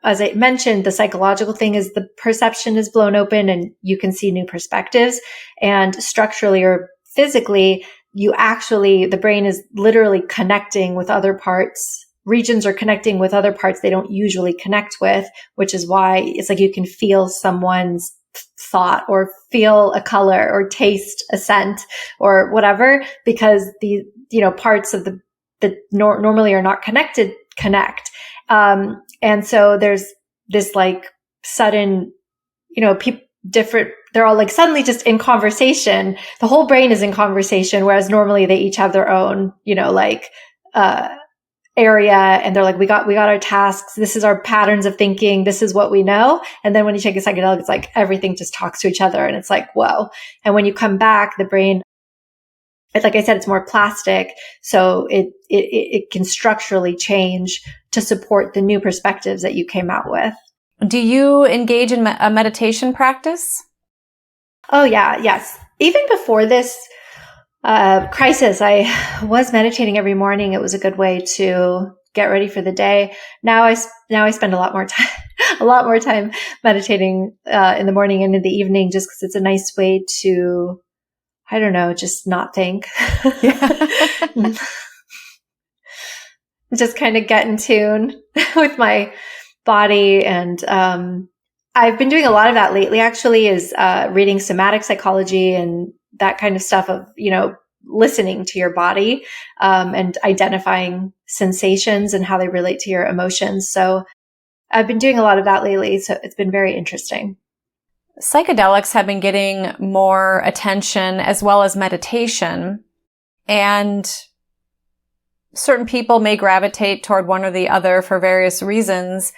as I mentioned, the psychological thing is the perception is blown open and you can see new perspectives. And structurally or physically, the brain is literally connecting with other parts. Regions are connecting with other parts they don't usually connect with, which is why it's like you can feel someone's thought or feel a color or taste a scent or whatever, because the parts of that normally are not connected connect. And so there's this like sudden, they're all like suddenly just in conversation. The whole brain is in conversation, whereas normally they each have their own, area, and they're like, we got our tasks. This is our patterns of thinking. This is what we know. And then when you take a psychedelic, it's like everything just talks to each other, and it's like, whoa. And when you come back, the brain, like I said, it's more plastic. So it can structurally change to support the new perspectives that you came out with. Do you engage in a meditation practice? Oh yeah. Yes. Even before this, Crisis. I was meditating every morning. It was a good way to get ready for the day. Now I spend a lot more time meditating in the morning and in the evening, just because it's a nice way to, I don't know, just not think. Just kind of get in tune with my body. And I've been doing a lot of that lately, actually, is reading somatic psychology and that kind of stuff of, listening to your body and identifying sensations and how they relate to your emotions. So I've been doing a lot of that lately. So it's been very interesting. Psychedelics have been getting more attention as well as meditation, and certain people may gravitate toward one or the other for various reasons.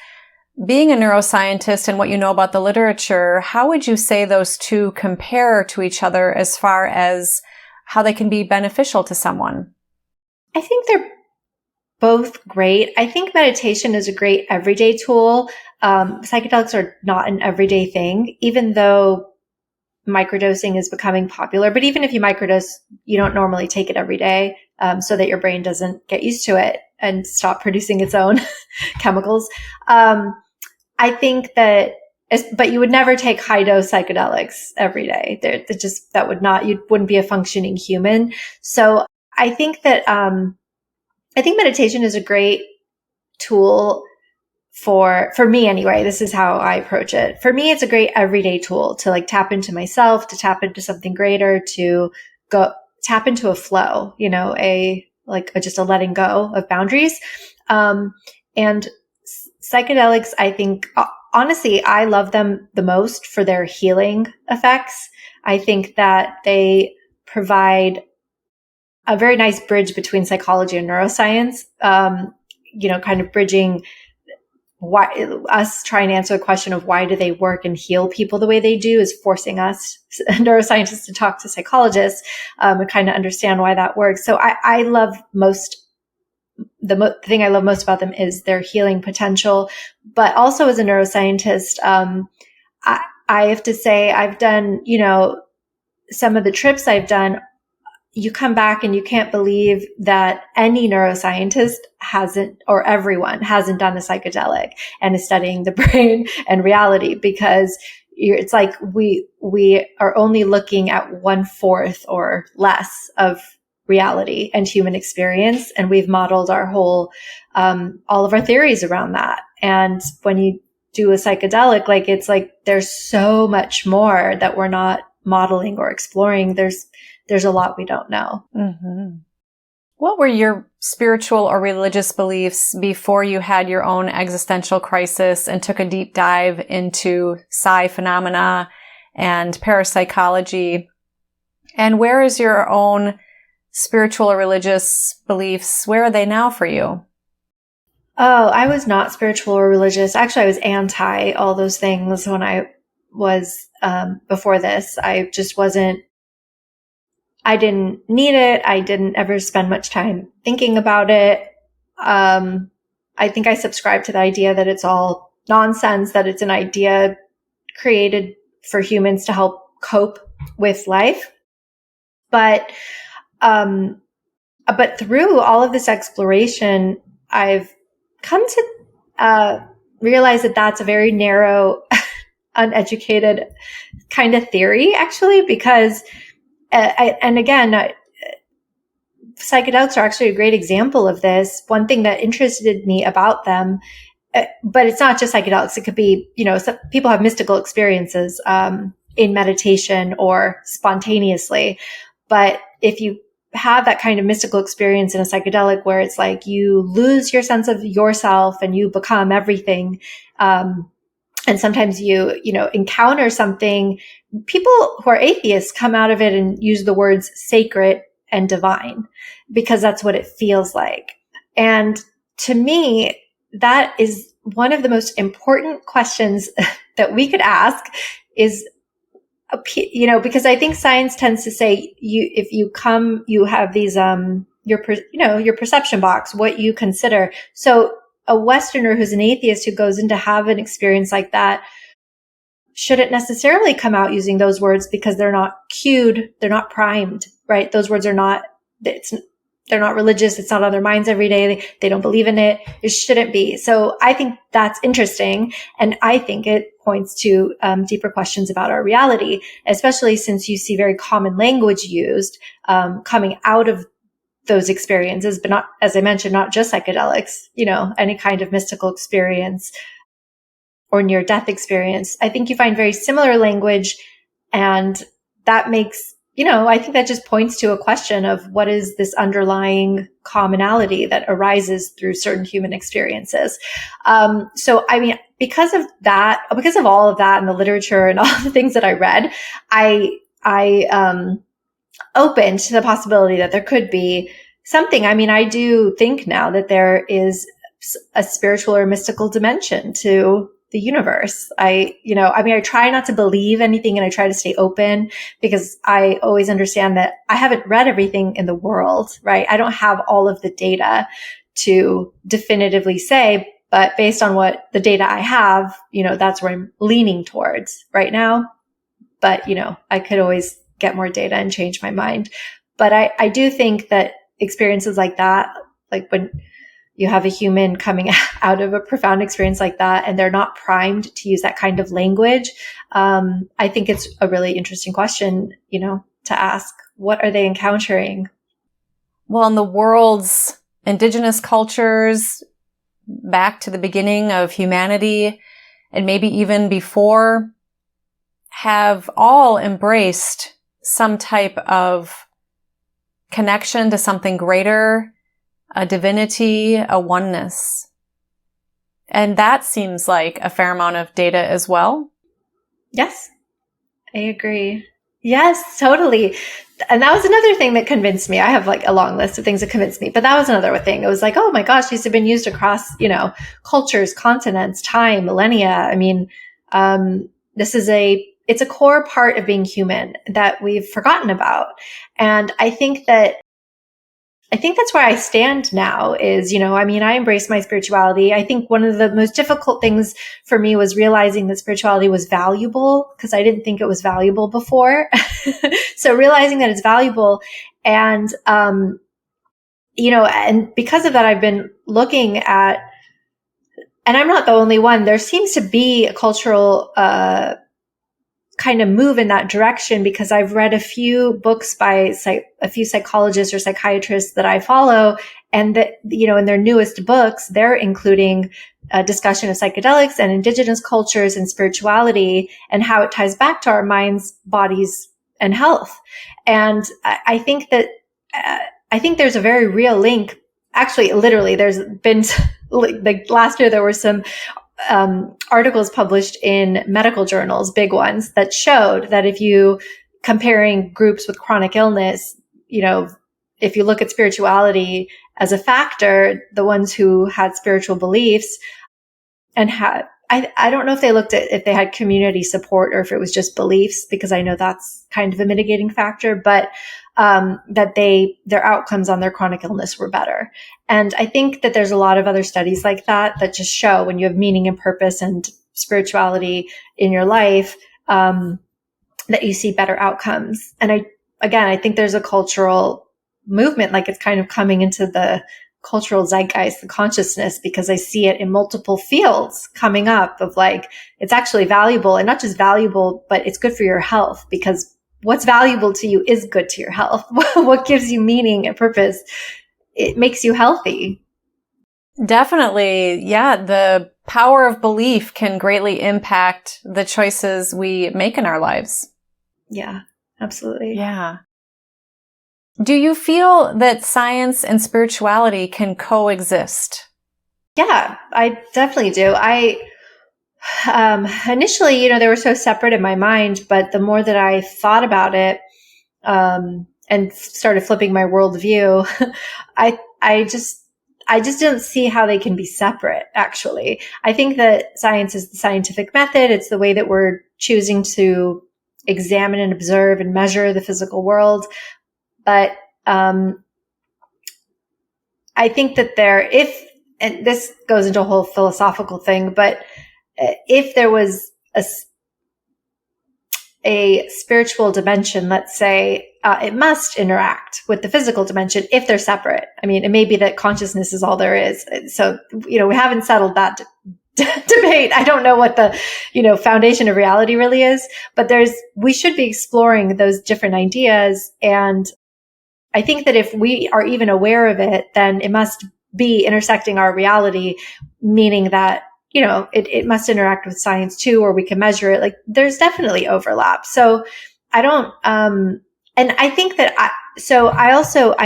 Being a neuroscientist and what you know about the literature, how would you say those two compare to each other as far as how they can be beneficial to someone? I think they're both great. I think meditation is a great everyday tool. Psychedelics are not an everyday thing, even though microdosing is becoming popular. But even if you microdose, you don't normally take it every day, so that your brain doesn't get used to it and stop producing its own chemicals. I think but you would never take high dose psychedelics every day. You wouldn't be a functioning human. So I think that, I think meditation is a great tool for me anyway. This is how I approach it. For me, it's a great everyday tool to tap into myself, to tap into something greater, to go tap into a flow, just a letting go of boundaries. And psychedelics, I think, honestly, I love them the most for their healing effects. I think that they provide a very nice bridge between psychology and neuroscience, kind of bridging why us trying to answer the question of why do they work and heal people the way they do is forcing us neuroscientists to talk to psychologists and kind of understand why that works. So I love the thing I love most about them is their healing potential. But also as a neuroscientist, I have to say I've done, some of the trips I've done, you come back and you can't believe that any neuroscientist everyone hasn't done a psychedelic and is studying the brain and reality, because it's like we are only looking at 1/4 or less of reality and human experience. And we've modeled our whole, all of our theories around that. And when you do a psychedelic, it's like, there's so much more that we're not modeling or exploring. There's a lot we don't know. Mm-hmm. What were your spiritual or religious beliefs before you had your own existential crisis and took a deep dive into psi phenomena and parapsychology? And where is your own spiritual or religious beliefs? Where are they now for you? Oh, I was not spiritual or religious. Actually, I was anti all those things when I was, before this. I just wasn't, I didn't need it. I didn't ever spend much time thinking about it. I think I subscribe to the idea that it's all nonsense, that it's an idea created for humans to help cope with life. But through all of this exploration, I've come to realize that that's a very narrow, uneducated kind of theory, actually, because psychedelics are actually a great example of this. One thing that interested me about them, but it's not just psychedelics. It could be, some people have mystical experiences in meditation or spontaneously. But if you have that kind of mystical experience in a psychedelic where it's like you lose your sense of yourself and you become everything, and sometimes you encounter something, people who are atheists come out of it and use the words sacred and divine because that's what it feels like. And to me, that is one of the most important questions that we could ask is, because I think science tends to say if you come, you have these, your perception box, what you consider. So a Westerner who's an atheist who goes in to have an experience like that shouldn't necessarily come out using those words because they're not cued, they're not primed right? Those words are not, they're not religious. It's not on their minds every day. They don't believe in it. It shouldn't be. So I think that's interesting. And I think it points to deeper questions about our reality, especially since you see very common language used coming out of those experiences, but not, as I mentioned, not just psychedelics, any kind of mystical experience or near-death experience. I think you find very similar language, and that makes, I think that just points to a question of what is this underlying commonality that arises through certain human experiences. So, I mean, because of all of that and the literature and all the things that I read, I open to the possibility that there could be something. I mean, I do think now that there is a spiritual or mystical dimension to the universe. I try not to believe anything, and I try to stay open, because I always understand that I haven't read everything in the world, right? I don't have all of the data to definitively say, but based on what the data I have, that's where I'm leaning towards right now. But, I could always get more data and change my mind. But I do think that experiences like that, like when you have a human coming out of a profound experience like that, and they're not primed to use that kind of language, I think it's a really interesting question, to ask. What are they encountering? Well, in the world's indigenous cultures, back to the beginning of humanity, and maybe even before, have all embraced some type of connection to something greater, a divinity, a oneness. And that seems like a fair amount of data as well. Yes, I agree. Yes, totally. And that was another thing that convinced me. I have like a long list of things that convinced me, but that was another thing. It was like, oh my gosh, these have been used across, cultures, continents, time, millennia. I mean, it's a core part of being human that we've forgotten about. And I think that's where I stand now is, I embrace my spirituality. I think one of the most difficult things for me was realizing that spirituality was valuable, because I didn't think it was valuable before. So realizing that it's valuable, and, and because of that, I've been looking at, and I'm not the only one, there seems to be a cultural, kind of move in that direction, because I've read a few books by a few psychologists or psychiatrists that I follow, and that, in their newest books, they're including a discussion of psychedelics and indigenous cultures and spirituality and how it ties back to our minds, bodies, and health. And I think that, there's a very real link. Actually, literally, there's been, like last year, there were some articles published in medical journals, big ones, that showed that if you comparing groups with chronic illness, if you look at spirituality as a factor, the ones who had spiritual beliefs and I don't know if they looked at if they had community support or if it was just beliefs, because I know that's kind of a mitigating factor, but that their outcomes on their chronic illness were better. And I think that there's a lot of other studies like that just show when you have meaning and purpose and spirituality in your life, that you see better outcomes. And I think there's a cultural movement, like it's kind of coming into the cultural zeitgeist, the consciousness, because I see it in multiple fields coming up of like, it's actually valuable, and not just valuable, but it's good for your health, because what's valuable to you is good to your health. What gives you meaning and purpose, it makes you healthy. Definitely. Yeah. The power of belief can greatly impact the choices we make in our lives. Yeah, absolutely. Yeah. Do you feel that science and spirituality can coexist? Yeah, I definitely do. Initially, they were so separate in my mind, but the more that I thought about it, and started flipping my worldview, I just don't see how they can be separate, actually. I think that science is the scientific method. It's the way that we're choosing to examine and observe and measure the physical world. But I think that and this goes into a whole philosophical thing, but if there was a spiritual dimension, let's say, it must interact with the physical dimension if they're separate. I mean, it may be that consciousness is all there is. So, we haven't settled that debate. I don't know what the, foundation of reality really is, but we should be exploring those different ideas. And I think that if we are even aware of it, then it must be intersecting our reality, meaning that, it must interact with science too, or we can measure it. Like there's definitely overlap. So I don't, and I think that I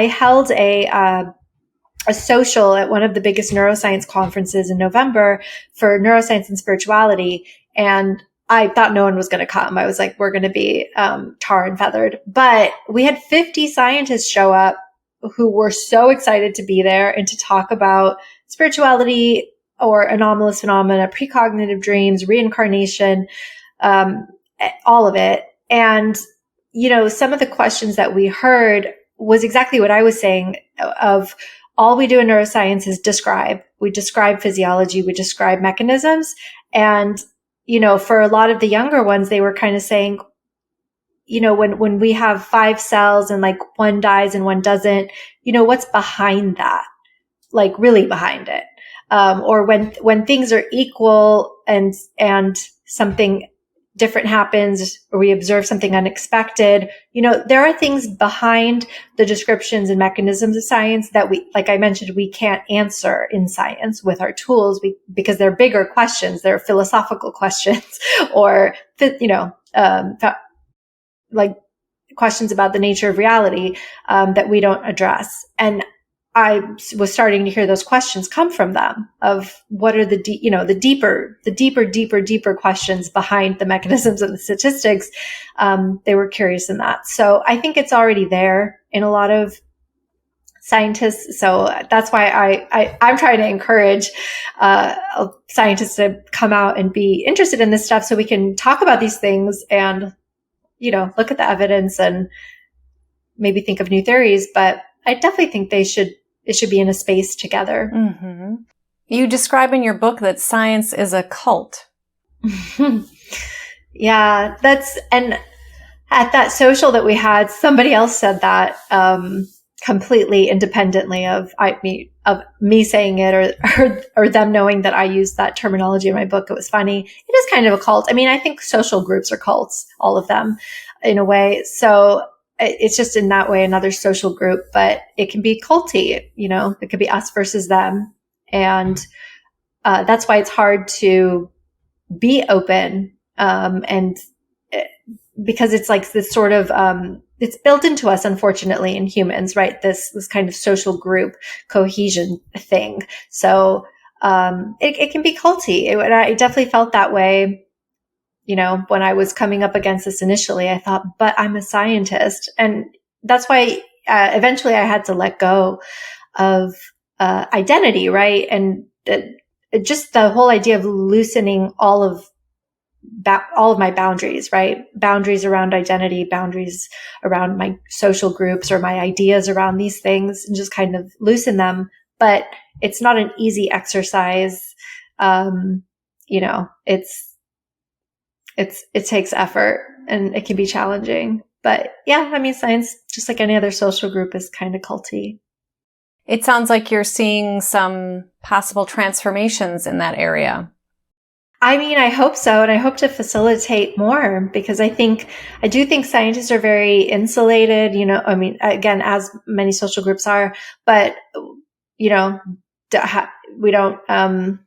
held a social at one of the biggest neuroscience conferences in November for neuroscience and spirituality. And I thought no one was going to come. I was like, we're going to be tar and feathered. But we had 50 scientists show up who were so excited to be there and to talk about spirituality or anomalous phenomena, precognitive dreams, reincarnation, all of it. And, some of the questions that we heard was exactly what I was saying of all we do in neuroscience is describe. We describe physiology, we describe mechanisms. And, for a lot of the younger ones, they were kind of saying, when we have 5 cells and like one dies and one doesn't, what's behind that? Like really behind it. Or when things are equal and something different happens or we observe something unexpected, there are things behind the descriptions and mechanisms of science that like I mentioned, we can't answer in science with our tools because they're bigger questions. They're philosophical questions or, like questions about the nature of reality, that we don't address. And I was starting to hear those questions come from them of what are the deeper questions behind the mechanisms and the statistics. They were curious in that. So I think it's already there in a lot of scientists. So that's why I'm trying to encourage scientists to come out and be interested in this stuff so we can talk about these things and, look at the evidence and maybe think of new theories. But I definitely think it should be in a space together. Mm-hmm. You describe in your book that science is a cult. Yeah, and at that social that we had, somebody else said that completely independently of me saying it or them knowing that I used that terminology in my book. It was funny. It is kind of a cult. I mean, I think social groups are cults, all of them in a way. So it's just in that way, another social group, but it can be culty, it could be us versus them. And that's why it's hard to be open. And because it's like this sort of, it's built into us, unfortunately, in humans, right? This kind of social group cohesion thing. So, it can be culty. I definitely felt that way. When I was coming up against this initially, I thought, but I'm a scientist. And that's why eventually I had to let go of identity, right? And just the whole idea of loosening all of my boundaries, right? Boundaries around identity, boundaries around my social groups or my ideas around these things, and just kind of loosen them. But it's not an easy exercise. It takes effort and it can be challenging. But yeah, I mean, science, just like any other social group, is kind of culty. It sounds like you're seeing some possible transformations in that area. I mean, I hope so. And I hope to facilitate more because I do think scientists are very insulated, I mean, again, as many social groups are, but, we don't,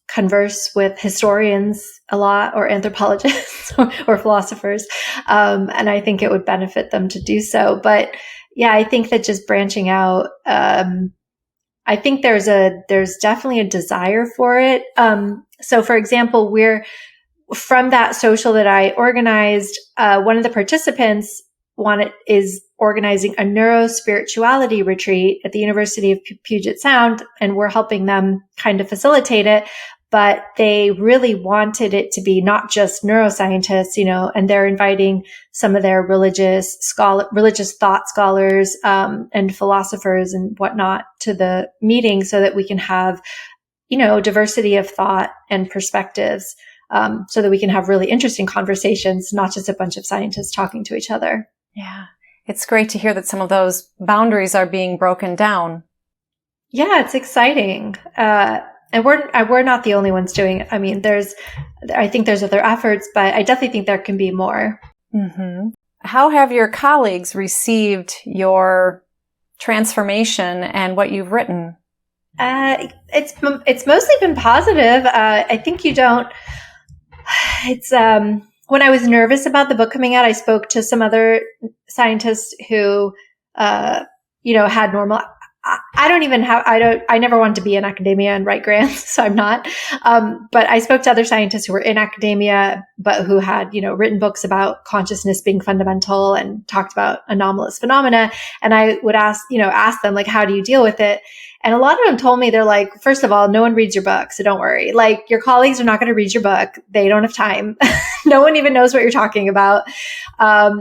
converse with historians a lot or anthropologists or philosophers. And I think it would benefit them to do so. But yeah, I think that just branching out, I think there's definitely a desire for it. So for example, we're from that social that I organized, one of the participants is organizing a neurospirituality retreat at the University of Puget Sound, and we're helping them kind of facilitate it. But they really wanted it to be not just neuroscientists, and they're inviting some of their religious thought scholars, and philosophers and whatnot to the meeting so that we can have, diversity of thought and perspectives. so that we can have really interesting conversations, not just a bunch of scientists talking to each other. Yeah. It's great to hear that some of those boundaries are being broken down. Yeah, it's exciting. And we're not the only ones doing it. I mean, I think there's other efforts, but I definitely think there can be more. Mm-hmm. How have your colleagues received your transformation and what you've written? It's mostly been positive. I think it's, when I was nervous about the book coming out, I spoke to some other scientists who, had normal, I never wanted to be in academia and write grants, so I'm not. But I spoke to other scientists who were in academia, but who had, written books about consciousness being fundamental and talked about anomalous phenomena. And I would ask them, like, how do you deal with it? And a lot of them told me, they're like, first of all, no one reads your book, so don't worry. Like, your colleagues are not going to read your book. They don't have time. No one even knows what you're talking about.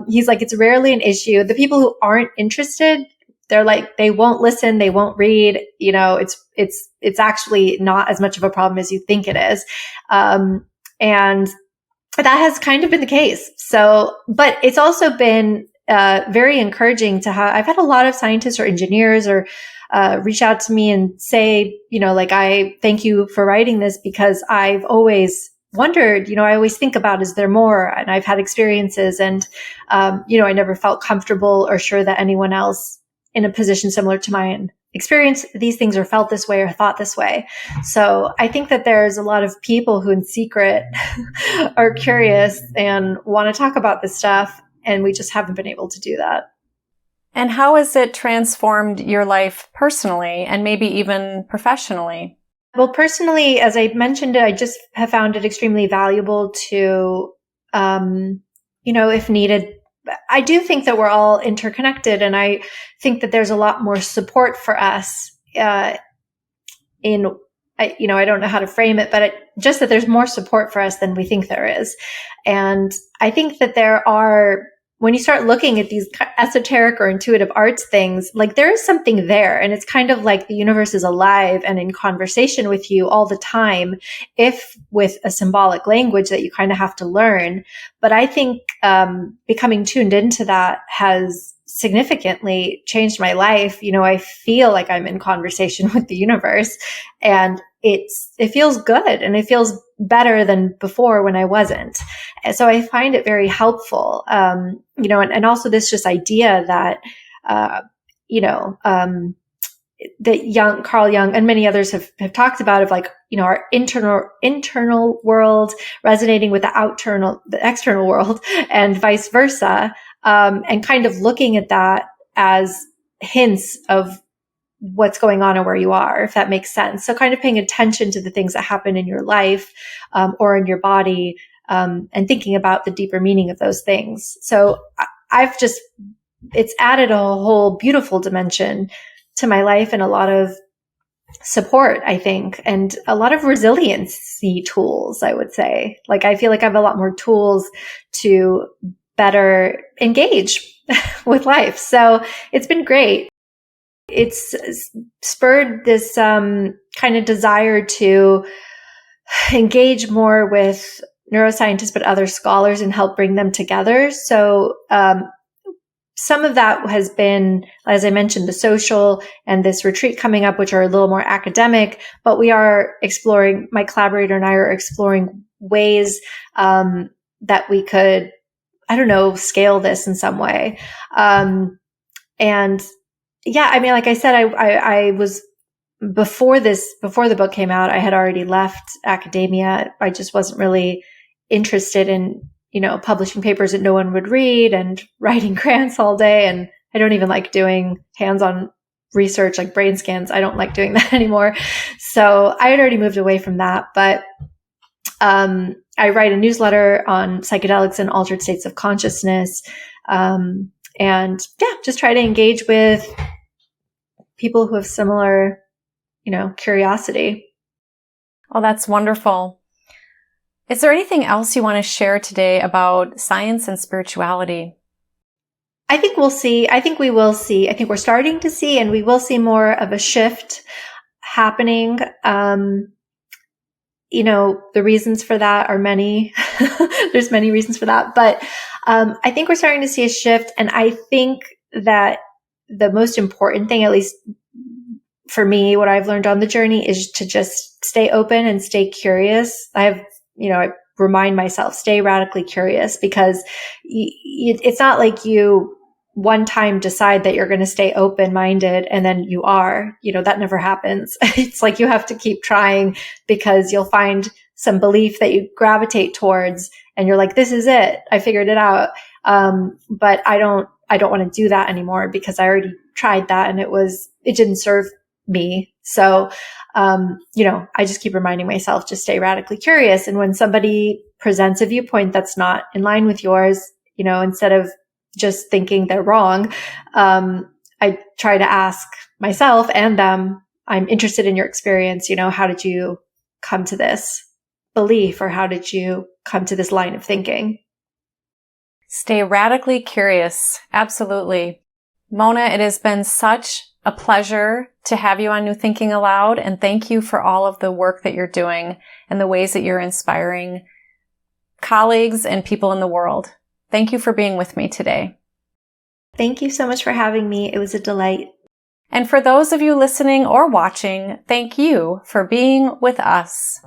He's like, it's rarely an issue. The people who aren't interested, they're like, they won't listen, they won't read. It's actually not as much of a problem as you think it is. And that has kind of been the case. So, but it's also been very encouraging to have. I've had a lot of scientists or engineers or reach out to me and say, I thank you for writing this, because I've always wondered, I always think about, is there more? And I've had experiences and, I never felt comfortable or sure that anyone else in a position similar to mine experienced these things or felt this way or thought this way. So I think that there's a lot of people who in secret are curious and want to talk about this stuff. And we just haven't been able to do that. And how has it transformed your life personally and maybe even professionally? Well, personally, as I mentioned, I just have found it extremely valuable to, if needed. I do think that we're all interconnected, and I think that there's a lot more support for us I don't know how to frame it, but just that there's more support for us than we think there is. And I think that when you start looking at these esoteric or intuitive arts things, like, there is something there, and it's kind of like the universe is alive and in conversation with you all the time, if with a symbolic language that you kind of have to learn. But I think becoming tuned into that has significantly changed my life. I feel like I'm in conversation with the universe, and it feels good, and it feels better than before when I wasn't. And so I find it very helpful. And also this just idea that, that Carl Jung and many others have talked about, of like, our internal world resonating with the external world, and vice versa. And kind of looking at that as hints of what's going on and where you are, if that makes sense. So kind of paying attention to the things that happen in your life, or in your body, and thinking about the deeper meaning of those things. So it's added a whole beautiful dimension to my life, and a lot of support, I think, and a lot of resiliency tools, I would say. Like, I feel like I have a lot more tools to better engage with life. So it's been great. It's spurred this kind of desire to engage more with neuroscientists, but other scholars, and help bring them together. So some of that has been, as I mentioned, the social and this retreat coming up, which are a little more academic, but we are exploring, my collaborator and I are exploring ways that we could, scale this in some way. And yeah, I mean, like I said, I was, before the book came out, I had already left academia. I just wasn't really interested in, publishing papers that no one would read and writing grants all day. And I don't even like doing hands-on research like brain scans. I don't like doing that anymore. So I had already moved away from that. But I write a newsletter on psychedelics and altered states of consciousness. And yeah, just try to engage with people who have similar, curiosity. Oh, that's wonderful. Is there anything else you want to share today about science and spirituality? I think we'll see. I think we will see. I think we're starting to see, and we will see more of a shift happening. the reasons for that are many. There's many reasons for that. But I think we're starting to see a shift. And I think that the most important thing, at least for me, what I've learned on the journey is to just stay open and stay curious. I remind myself, stay radically curious, because it's not like you one time decide that you're going to stay open-minded and then you are, that never happens. It's like you have to keep trying, because you'll find some belief that you gravitate towards and you're like, this is it. I figured it out. But I don't want to do that anymore, because I already tried that and it didn't serve me. So, I just keep reminding myself, just stay radically curious. And when somebody presents a viewpoint that's not in line with yours, instead of just thinking they're wrong, I try to ask myself and them, I'm interested in your experience. How did you come to this belief, or how did you come to this line of thinking? Stay radically curious. Absolutely. Mona, it has been such a pleasure to have you on New Thinking Aloud, and thank you for all of the work that you're doing and the ways that you're inspiring colleagues and people in the world. Thank you for being with me today. Thank you so much for having me. It was a delight. And for those of you listening or watching, thank you for being with us.